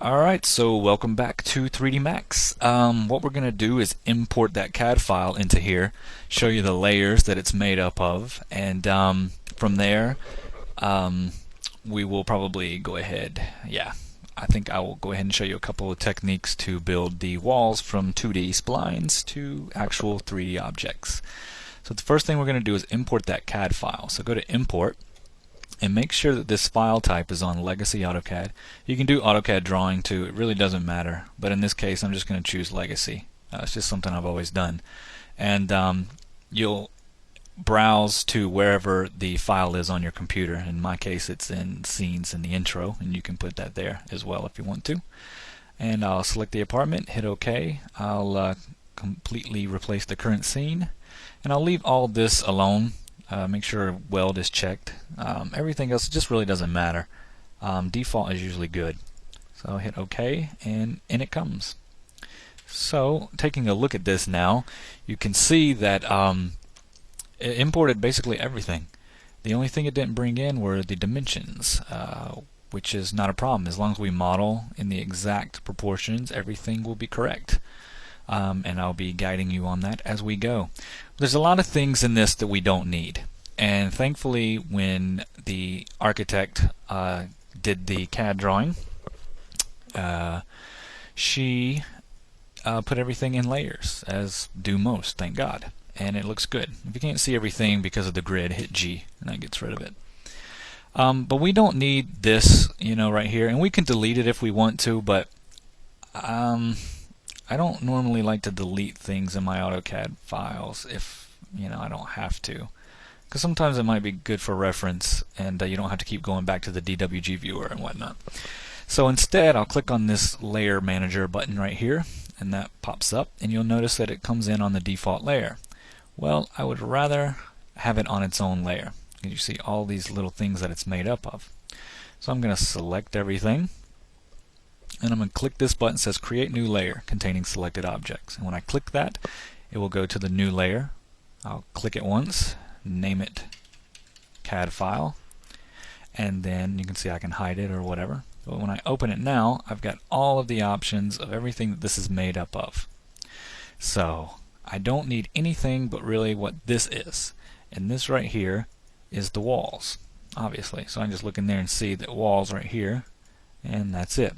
Alright, so welcome back to 3D Max. What we're going to do is import that CAD file into here, show you the layers that it's made up of, and from there we will probably go ahead, I think I will go ahead and show you a couple of techniques to build the walls from 2D splines to actual 3D objects. So the first thing we're going to do is import that CAD file. So go to Import, and make sure that this file type is on Legacy AutoCAD. You can do AutoCAD drawing too, it really doesn't matter, but in this case I'm just going to choose Legacy. It's just something I've always done. And you'll browse to wherever the file is on your computer. In my case it's in Scenes in the intro, and you can put that there as well if you want to. And I'll select the apartment, hit OK. I'll completely replace the current scene, and I'll leave all this alone. Make sure weld is checked. Everything else just really doesn't matter. Default is usually good. So I'll hit OK, and in it comes. So taking a look at this now, you can see that it imported basically everything. The only thing it didn't bring in were the dimensions, which is not a problem. As long as we model in the exact proportions, everything will be correct. And I'll be guiding you on that as we go. There's a lot of things in this that we don't need, and thankfully when the architect did the CAD drawing, she put everything in layers, as do most, thank God, and it looks good. If you can't see everything because of the grid, hit G and that gets rid of it. But we don't need this, right here, and we can delete it if we want to, but I don't normally like to delete things in my AutoCAD files if I don't have to, because sometimes it might be good for reference, and you don't have to keep going back to the DWG viewer and whatnot. So instead I'll click on this layer manager button right here, and that pops up, and you'll notice that it comes in on the default layer. Well, I would rather have it on its own layer, because you see all these little things that it's made up of. So I'm going to select everything, and I'm going to click this button that says Create New Layer containing selected objects. And when I click that, it will go to the new layer. I'll click it once, name it CAD file, and then you can see I can hide it or whatever. But when I open it now, I've got all of the options of everything that this is made up of. So I don't need anything but really what this is. And this right here is the walls, obviously. So I can just look in there and see that walls right here, and that's it.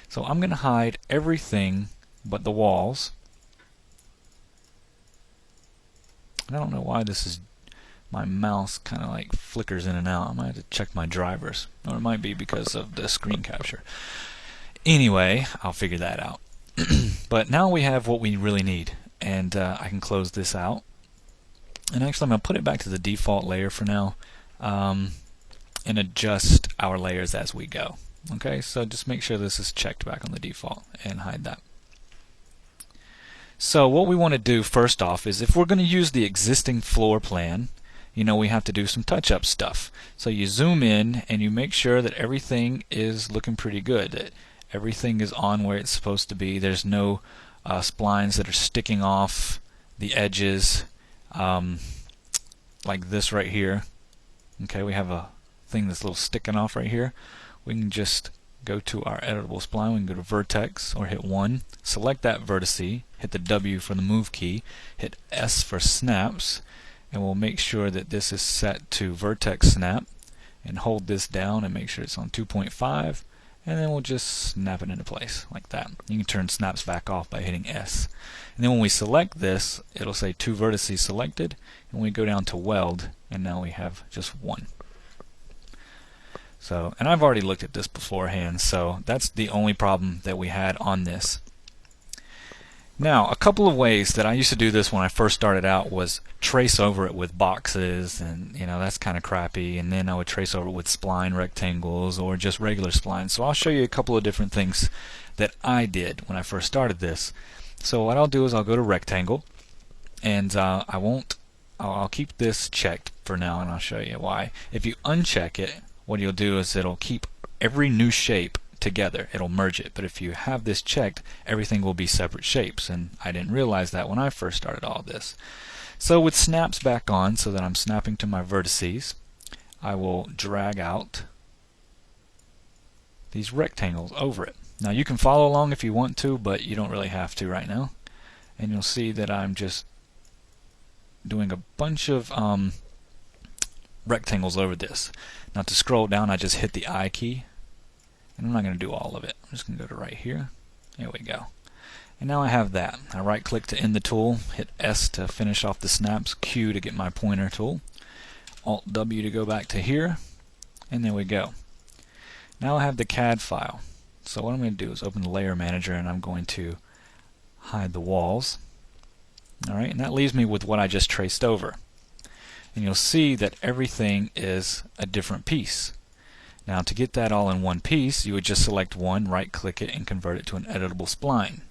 So I'm going to hide everything but the walls. I don't know why this is, my mouse kind of like flickers in and out. I might have to check my drivers, or it might be because of the screen capture. Anyway, I'll figure that out. But now we have what we really need, and I can close this out. And actually I'm going to put it back to the default layer for now, and adjust our layers as we go. Okay, so just make sure this is checked back on the default and hide that. So what we want to do first off is, if we're going to use the existing floor plan, we have to do some touch-up stuff. So you zoom in and you make sure that everything is looking pretty good, that everything is on where it's supposed to be. There's no splines that are sticking off the edges, like this right here. Okay, we have a thing that's a little sticking off right here. We can just go to our editable spline. We can go to Vertex or hit 1, select that vertice, hit the W for the move key, hit S for snaps, and we'll make sure that this is set to Vertex Snap, and hold this down and make sure it's on 2.5, and then we'll just snap it into place like that. You can turn snaps back off by hitting S. And then when we select this, it'll say 2 vertices selected, and we go down to Weld, and now we have just 1. So, and I've already looked at this beforehand, so that's the only problem that we had on this. Now, a couple of ways that I used to do this when I first started out was trace over it with boxes, and that's kind of crappy, and then I would trace over it with spline rectangles or just regular splines. So I'll show you a couple of different things that I did when I first started this. So what I'll do is I'll go to rectangle, and I'll keep this checked for now, and I'll show you why. If you uncheck it, what you'll do is it'll keep every new shape together. It'll merge it. But if you have this checked, everything will be separate shapes, and I didn't realize that when I first started all this. So with snaps back on, so that I'm snapping to my vertices, I will drag out these rectangles over it. Now you can follow along if you want to, but you don't really have to right now. And you'll see that I'm just doing a bunch of rectangles over this. Now to scroll down, I just hit the I key, and I'm not going to do all of it. I'm just going to go to right here. There we go. And now I have that. I right click to end the tool, hit S to finish off the snaps, Q to get my pointer tool, Alt W to go back to here, and there we go. Now I have the CAD file. So what I'm going to do is open the layer manager, and I'm going to hide the walls. Alright, and that leaves me with what I just traced over. And you'll see that everything is a different piece. Now to get that all in one piece, you would just select one, right click it, and convert it to an editable spline.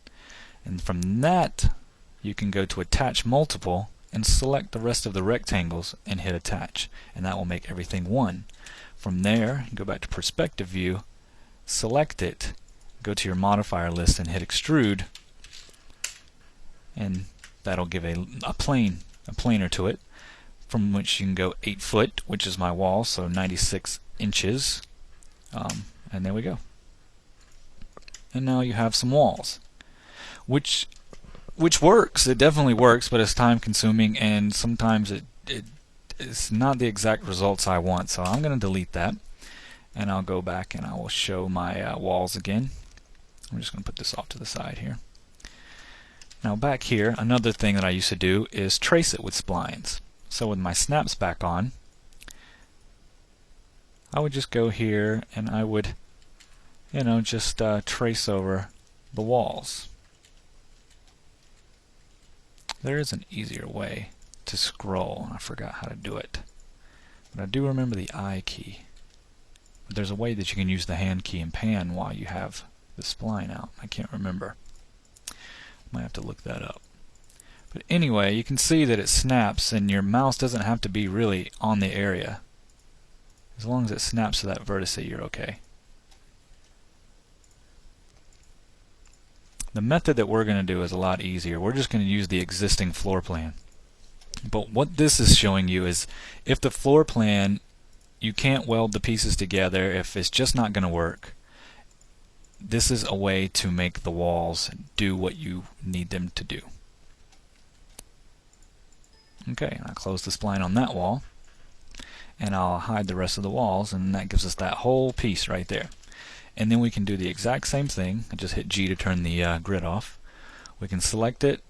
And from that, you can go to attach multiple and select the rest of the rectangles and hit attach. And that will make everything one. From there, you go back to perspective view, select it, go to your modifier list and hit extrude, and that'll give a planer to it, from which you can go 8 foot, which is my wall, so 96 inches, and there we go. And now you have some walls, which works. It definitely works, but it's time consuming, and sometimes it's not the exact results I want. So I'm going to delete that, and I'll go back and I will show my walls again. I'm just going to put this off to the side here. Now back here, another thing that I used to do is trace it with splines. So with my snaps back on, I would just go here and I would, just trace over the walls. There is an easier way to scroll. I forgot how to do it, but I do remember the I key. But there's a way that you can use the hand key and pan while you have the spline out. I can't remember. Might have to look that up. But anyway, you can see that it snaps, and your mouse doesn't have to be really on the area. As long as it snaps to that vertex, you're okay. The method that we're going to do is a lot easier. We're just going to use the existing floor plan. But what this is showing you is if the floor plan, you can't weld the pieces together, if it's just not going to work, this is a way to make the walls do what you need them to do. Okay, I'll close the spline on that wall, and I'll hide the rest of the walls, and that gives us that whole piece right there. And then we can do the exact same thing. I just hit G to turn the grid off. We can select it,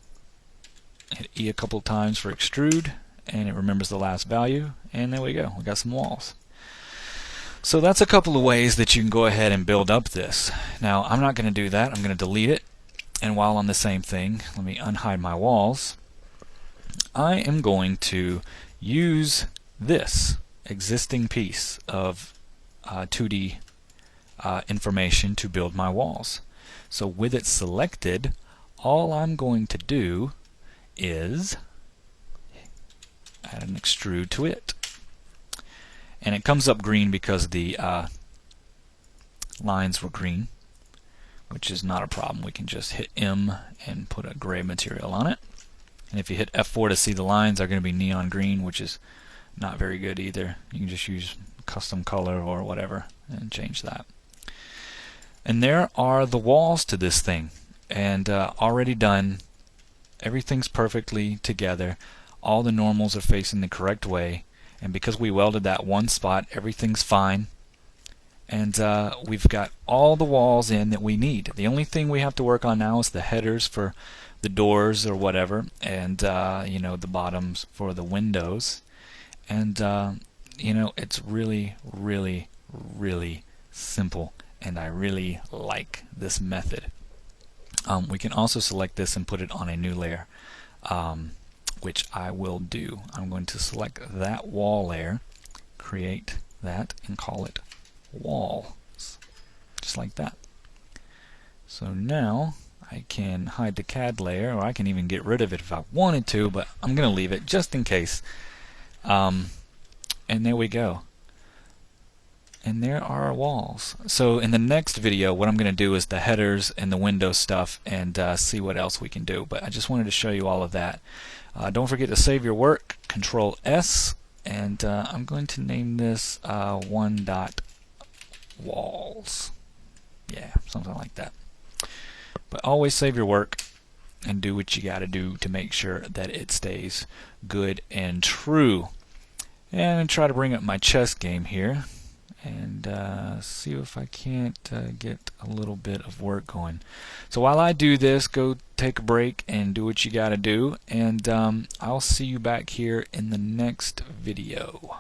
hit E a couple times for extrude, and it remembers the last value, and there we go. We got some walls. So that's a couple of ways that you can go ahead and build up this. Now I'm not going to do that. I'm going to delete it, and while on the same thing, let me unhide my walls. I am going to use this existing piece of 2D information to build my walls. So with it selected, all I'm going to do is add an extrude to it. And it comes up green because the lines were green, which is not a problem. We can just hit M and put a gray material on it. And if you hit F4 to see the lines, they're going to be neon green, which is not very good either. You can just use custom color or whatever and change that. And there are the walls to this thing, and already done. Everything's perfectly together. All the normals are facing the correct way, and because we welded that one spot, everything's fine. And we've got all the walls in that we need. The only thing we have to work on now is the headers for the doors or whatever, and the bottoms for the windows. And it's really, really, really simple, and I really like this method. We can also select this and put it on a new layer, which I will do. I'm going to select that wall layer, create that, and call it walls, just like that. So now I can hide the CAD layer, or I can even get rid of it if I wanted to, but I'm going to leave it just in case. And there we go. And there are our walls. So in the next video, what I'm going to do is the headers and the window stuff, and see what else we can do. But I just wanted to show you all of that. Don't forget to save your work, Control S, and I'm going to name this 1.walls. Yeah, something like that. But always save your work and do what you got to do to make sure that it stays good and true. And try to bring up my chess game here and see if I can't get a little bit of work going. So while I do this, go take a break and do what you got to do, and I'll see you back here in the next video.